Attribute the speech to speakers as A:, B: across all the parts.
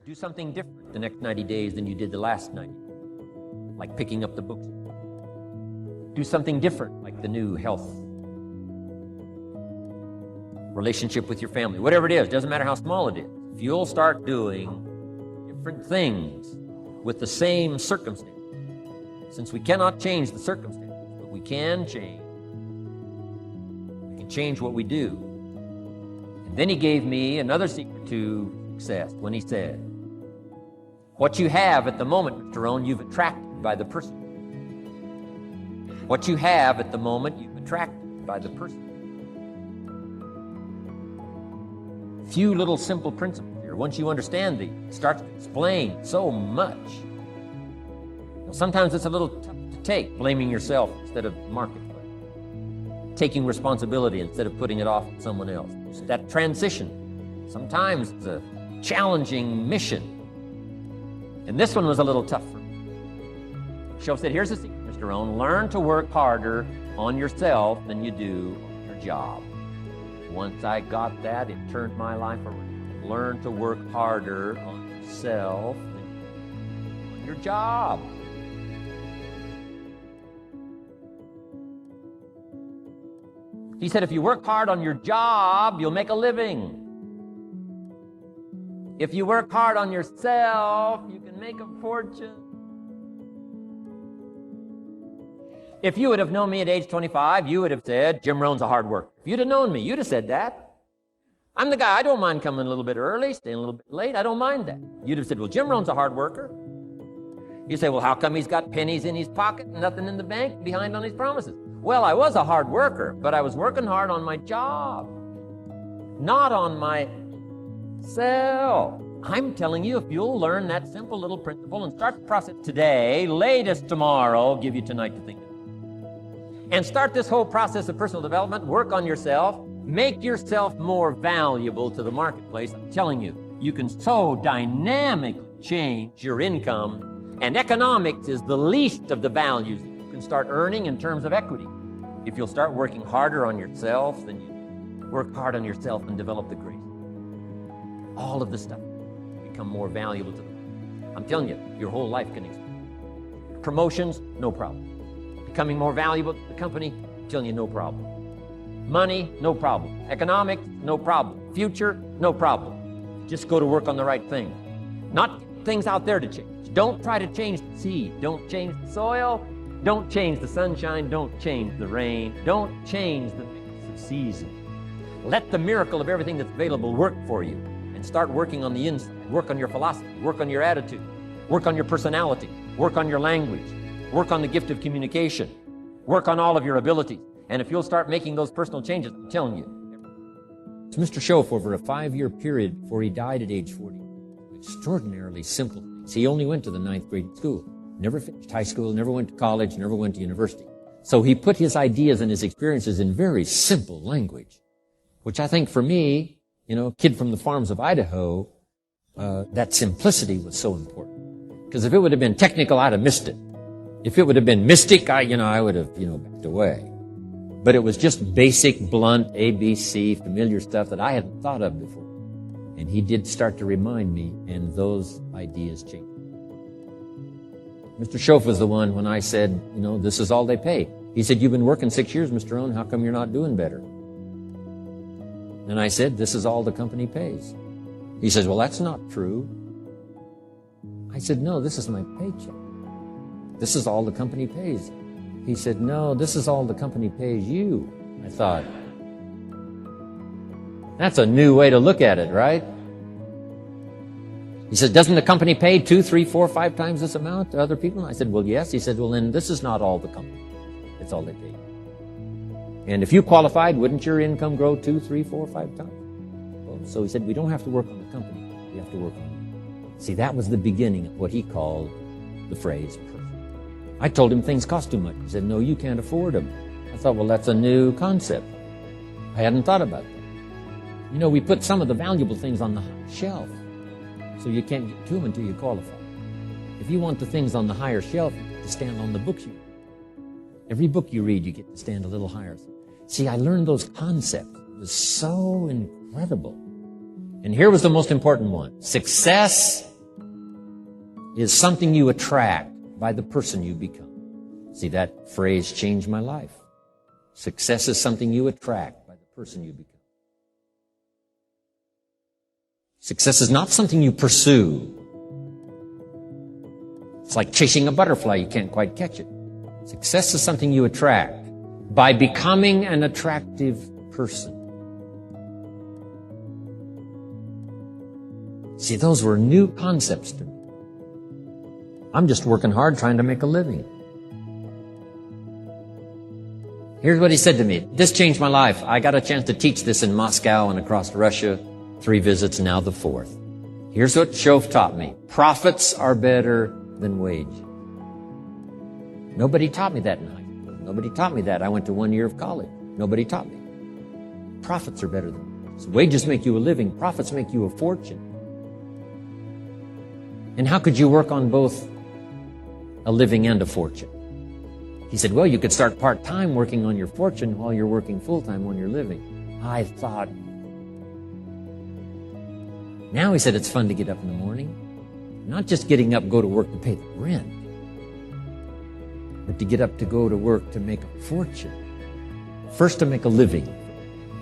A: Do something different the next 90 days than you did the last 90, like picking up the books. Do something different, like the new health relationship with your family. Whatever it is, doesn't matter how small it is. If you'll start doing different things with the same circumstance, since we cannot change the circumstances, but we can change what we do. And then he gave me another secret to success when he said, what you have at the moment, Mr. Rohn, you've attracted by the person. What you have at the moment, you've attracted by the person. Few little simple principles here. Once you understand these, it starts to explain so much. Now, sometimes it's a little tough to take, blaming yourself instead of marketplace, taking responsibility instead of putting it off on someone else. It's that transition. Sometimes it's a challenging mission. And this one was a little tough for me. Show said, here's the secret, Mr. Rohn. Learn to work harder on yourself than you do on your job. Once I got that, it turned my life around. Learn to work harder on yourself than on your job. He said, if you work hard on your job, you'll make a living. If you work hard on yourself, you can make a fortune. If you would have known me at age 25, you would have said, Jim Rohn's a hard worker. If you'd have known me, you'd have said that. I'm the guy, I don't mind coming a little bit early, staying a little bit late, I don't mind that. You'd have said, well, Jim Rohn's a hard worker. You say, well, how come he's got pennies in his pocket and nothing in the bank, behind on his promises? Well, I was a hard worker, but I was working hard on my job, not on myself. I'm telling you, if you'll learn that simple little principle and start the process today, latest tomorrow, give you tonight to think of it. And start this whole process of personal development, work on yourself, make yourself more valuable to the marketplace. I'm telling you, you can so dynamically change your income, and economics is the least of the values that you can start earning in terms of equity. If you'll start working harder on yourself, then you work hard on yourself and develop the grace. All of the stuff become more valuable to them. I'm telling you, your whole life can expand. Promotions, no problem. Becoming more valuable to the company, I'm telling you, no problem. Money, no problem. Economics, no problem. Future, no problem. Just go to work on the right thing. Not things out there to change. Don't try to change the seed. Don't change the soil. Don't change the sunshine. Don't change the rain. Don't change the mix of seasons. Let the miracle of everything that's available work for you. And start working on the inside. Work on your philosophy. Work on your attitude. Work on your personality. Work on your language. Work on the gift of communication. Work on all of your abilities. And if you'll start making those personal changes, I'm telling you. It's Mr. Schoaf over a 5-year period before he died at age 40. Extraordinarily simple things. He only went to the 9th grade school. Never finished high school, never went to college, never went to university. So he put his ideas and his experiences in very simple language, which I think for me, kid from the farms of Idaho, that simplicity was so important. Because if it would have been technical, I'd have missed it. If it would have been mystic, I would have, backed away. But it was just basic, blunt, ABC, familiar stuff that I hadn't thought of before. And he did start to remind me, and those ideas changed. Mr. Schoaf was the one when I said, this is all they pay. He said, you've been working 6 years, Mr. Rohn, how come you're not doing better? And I said, this is all the company pays. He says, well, that's not true. I said, no, this is my paycheck. This is all the company pays. He said, no, this is all the company pays you. I thought, that's a new way to look at it, right? He said, doesn't the company pay 2, 3, 4, 5 times this amount to other people? I said, well, yes. He said, well, then this is not all the company. It's all they pay. And if you qualified, wouldn't your income grow 2, 3, 4, 5 times? Well, so he said, we don't have to work on the company. We have to work on you. See, that was the beginning of what he called the phrase person. I told him things cost too much. He said, no, you can't afford them. I thought, well, that's a new concept. I hadn't thought about that. We put some of the valuable things on the shelf, so you can't get to them until you qualify. If you want the things on the higher shelf, you get to stand on the books you read. Every book you read, you get to stand a little higher. See, I learned those concepts. It was so incredible. And here was the most important one. Success is something you attract by the person you become. See, that phrase changed my life. Success is something you attract by the person you become. Success is not something you pursue. It's like chasing a butterfly. You can't quite catch it. Success is something you attract by becoming an attractive person. See, those were new concepts to me. I'm just working hard trying to make a living. Here's what he said to me. This changed my life. I got a chance to teach this in Moscow and across Russia. 3 visits, now the 4th. Here's what Shove taught me. Profits are better than wage. Nobody taught me that in high school. Nobody taught me that. I went to 1 year of college. Nobody taught me. Profits are better than wages. Wages make you a living. Profits make you a fortune. And how could you work on both a living and a fortune? He said, well, you could start part-time working on your fortune while you're working full-time on your living. I thought, now he said it's fun to get up in the morning. Not just getting up, go to work to pay the rent, but to get up to go to work to make a fortune. First to make a living,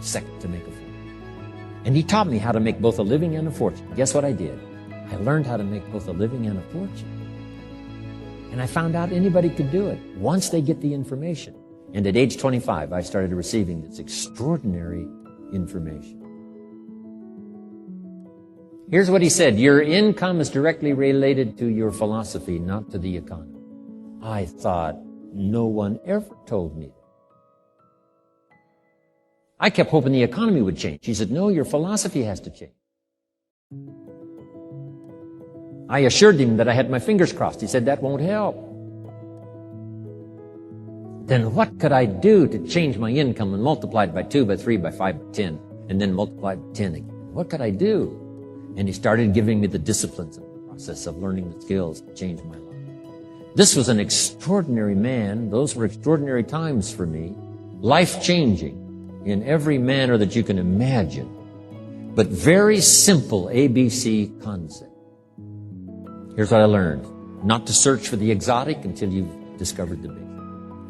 A: second to make a fortune. And he taught me how to make both a living and a fortune. Guess what I did? I learned how to make both a living and a fortune. And I found out anybody could do it once they get the information. And at age 25, I started receiving this extraordinary information. Here's what he said. Your income is directly related to your philosophy, not to the economy. I thought, no one ever told me that. I kept hoping the economy would change. He said, no, your philosophy has to change. I assured him that I had my fingers crossed. He said, that won't help. Then what could I do to change my income and multiply it by 2, by 3, by 5, by 10, and then multiply it by 10 again? What could I do? And he started giving me the disciplines and the process of learning the skills to change my life. This was an extraordinary man. Those were extraordinary times for me. Life-changing in every manner that you can imagine. But very simple ABC concept. Here's what I learned. Not to search for the exotic until you've discovered the basic.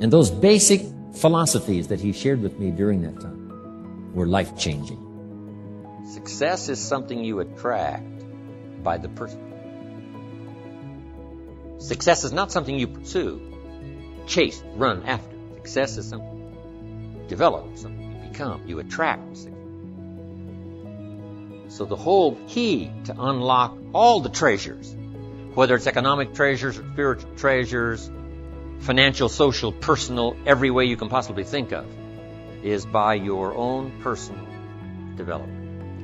A: And those basic philosophies that he shared with me during that time were life-changing. Success is something you attract by the person. Success is not something you pursue, chase, run after. Success is something you develop, something you become. You attract success. So the whole key to unlock all the treasures, whether it's economic treasures or spiritual treasures, financial, social, personal, every way you can possibly think of, is by your own personal development.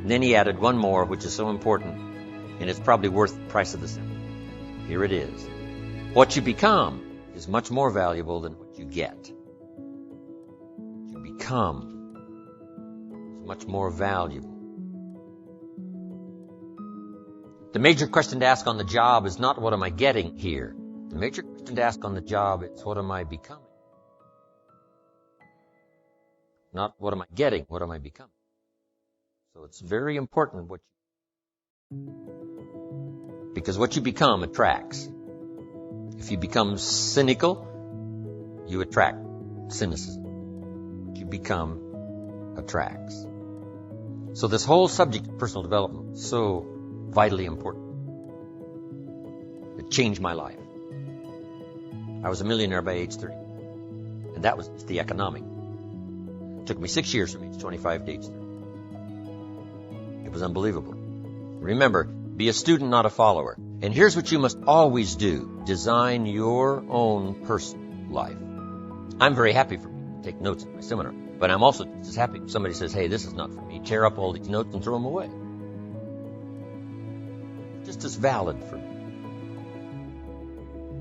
A: And then he added one more, which is so important, and it's probably worth the price of the simple. Here it is. What you become is much more valuable than what you get. What you become is much more valuable. The major question to ask on the job is not what am I getting here. The major question to ask on the job is what am I becoming? Not what am I getting, what am I becoming? So it's very important because what you become attracts. If you become cynical, you attract cynicism. What you become attracts. So this whole subject of personal development is so vitally important. It changed my life. I was a millionaire by age 30. And that was the economic. It took me 6 years from age 25 to age 30. It was unbelievable. Remember, be a student, not a follower. And here's what you must always do. Design your own personal life. I'm very happy for people to take notes at my seminar. But I'm also just as happy if somebody says, hey, this is not for me. Tear up all these notes and throw them away. Just as valid for me.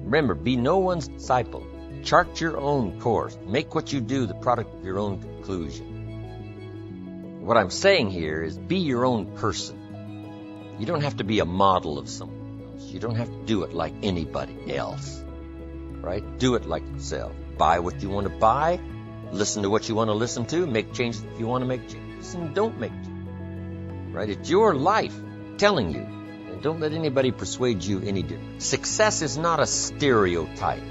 A: Remember, be no one's disciple. Chart your own course. Make what you do the product of your own conclusion. What I'm saying here is be your own person. You don't have to be a model of someone else. You don't have to do it like anybody else. Right? Do it like yourself. Buy what you want to buy. Listen to what you want to listen to. Make changes if you want to make changes. And don't make changes. Right? It's your life telling you. And Don't let anybody persuade you any different. Success is not a stereotype.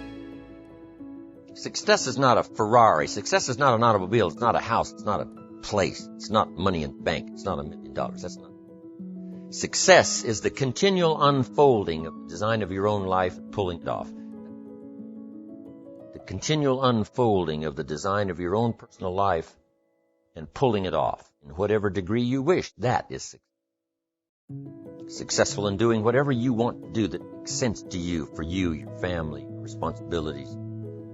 A: Success is not a Ferrari. Success is not an automobile. It's not a house. It's not a place. It's not money in the bank. It's not $1 million. That's not. Success is the continual unfolding of the design of your own life and pulling it off. The continual unfolding of the design of your own personal life and pulling it off in whatever degree you wish. That is success. Successful in doing whatever you want to do that makes sense to you, for you, your family, your responsibilities.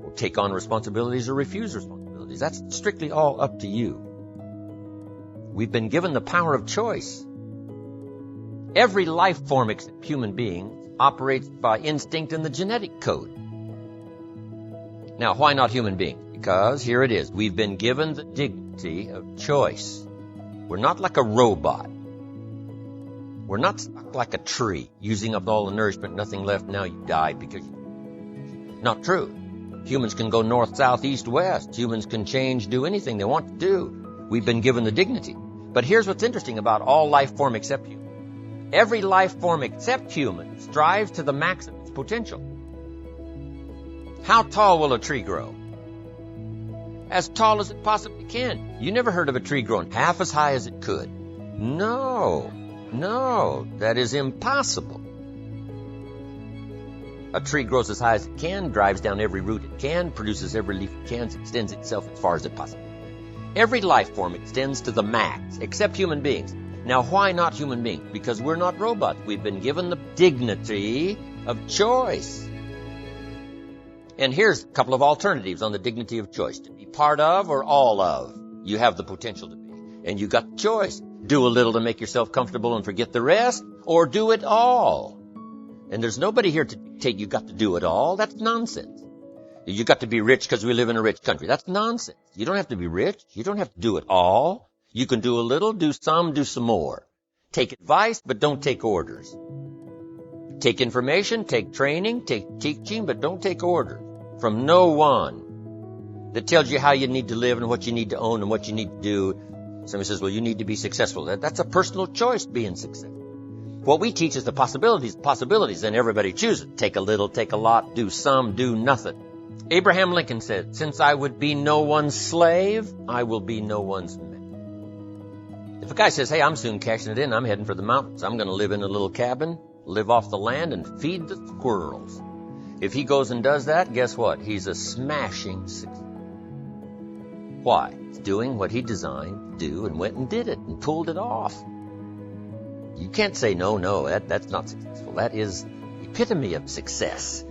A: Or take on responsibilities or refuse responsibilities. That's strictly all up to you. We've been given the power of choice. Every life form except human beings operates by instinct in the genetic code. Now, why not human beings? Because here it is. We've been given the dignity of choice. We're not like a robot. We're not stuck like a tree, using up all the nourishment, nothing left, now you died because you... Not true. Humans can go north, south, east, west. Humans can change, do anything they want to do. We've been given the dignity. But here's what's interesting about all life form except human. Every life form except human strives to the max of its potential. How tall will a tree grow? As tall as it possibly can. You never heard of a tree growing half as high as it could. No, that is impossible. A tree grows as high as it can, drives down every root it can, produces every leaf it can, extends itself as far as it possibly can. Every life form extends to the max, except human beings. Now, why not human beings? Because we're not robots. We've been given the dignity of choice. And here's a couple of alternatives on the dignity of choice. To be part of or all of. You have the potential to be. And you got the choice. Do a little to make yourself comfortable and forget the rest, or do it all. And there's nobody here to dictate you got to do it all. That's nonsense. You got to be rich because we live in a rich country. That's nonsense. You don't have to be rich. You don't have to do it all. You can do a little, do some more. Take advice, but don't take orders. Take information, take training, take teaching, but don't take orders from no one that tells you how you need to live and what you need to own and what you need to do. Somebody says, well, you need to be successful. That's a personal choice, being successful. What we teach is the possibilities, and everybody chooses. Take a little, take a lot, do some, do nothing. Abraham Lincoln said, since I would be no one's slave, I will be no one's man. If a guy says, hey, I'm soon cashing it in, I'm heading for the mountains, I'm going to live in a little cabin, live off the land, and feed the squirrels. If he goes and does that, guess what? He's a smashing success. Why? He's doing what he designed to do and went and did it and pulled it off. You can't say, no, that's not successful. That is the epitome of success,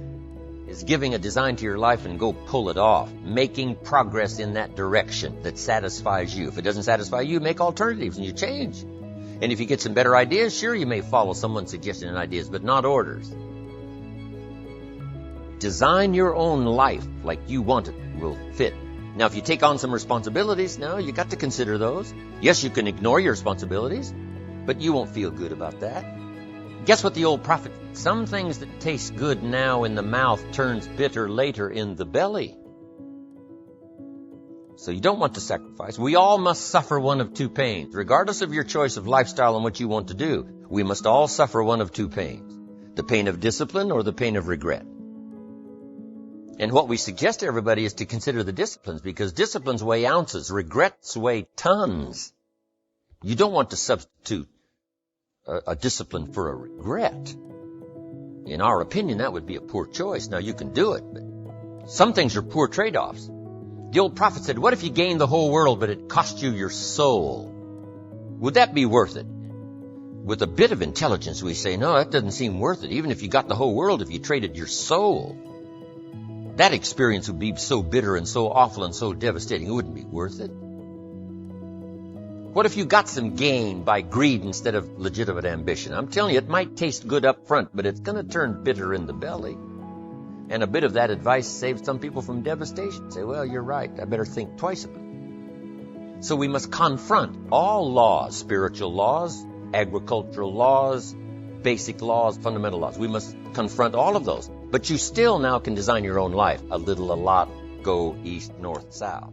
A: is giving a design to your life and go pull it off, making progress in that direction that satisfies you. If it doesn't satisfy you, make alternatives and you change. And if you get some better ideas, sure, you may follow someone's suggestion and ideas, but not orders. Design your own life like you want it will fit. Now, if you take on some responsibilities, now you got to consider those. Yes, you can ignore your responsibilities, but you won't feel good about that. Guess what the old prophet said? Some things that taste good now in the mouth turns bitter later in the belly. So you don't want to sacrifice. We all must suffer one of two pains. Regardless of your choice of lifestyle and what you want to do, we must all suffer one of two pains. The pain of discipline or the pain of regret. And what we suggest to everybody is to consider the disciplines, because disciplines weigh ounces, regrets weigh tons. You don't want to substitute a discipline for a regret. In our opinion, that would be a poor choice. Now, you can do it, but some things are poor trade-offs. The old prophet said, what if you gained the whole world, but it cost you your soul? Would that be worth it? With a bit of intelligence, we say, no, that doesn't seem worth it. Even if you got the whole world, if you traded your soul, that experience would be so bitter and so awful and so devastating, it wouldn't be worth it. What if you got some gain by greed instead of legitimate ambition? I'm telling you, it might taste good up front, but it's going to turn bitter in the belly. And a bit of that advice saves some people from devastation. Say, well, you're right. I better think twice about it. So we must confront all laws, spiritual laws, agricultural laws, basic laws, fundamental laws. We must confront all of those. But you still now can design your own life. A little, a lot, go east, north, south.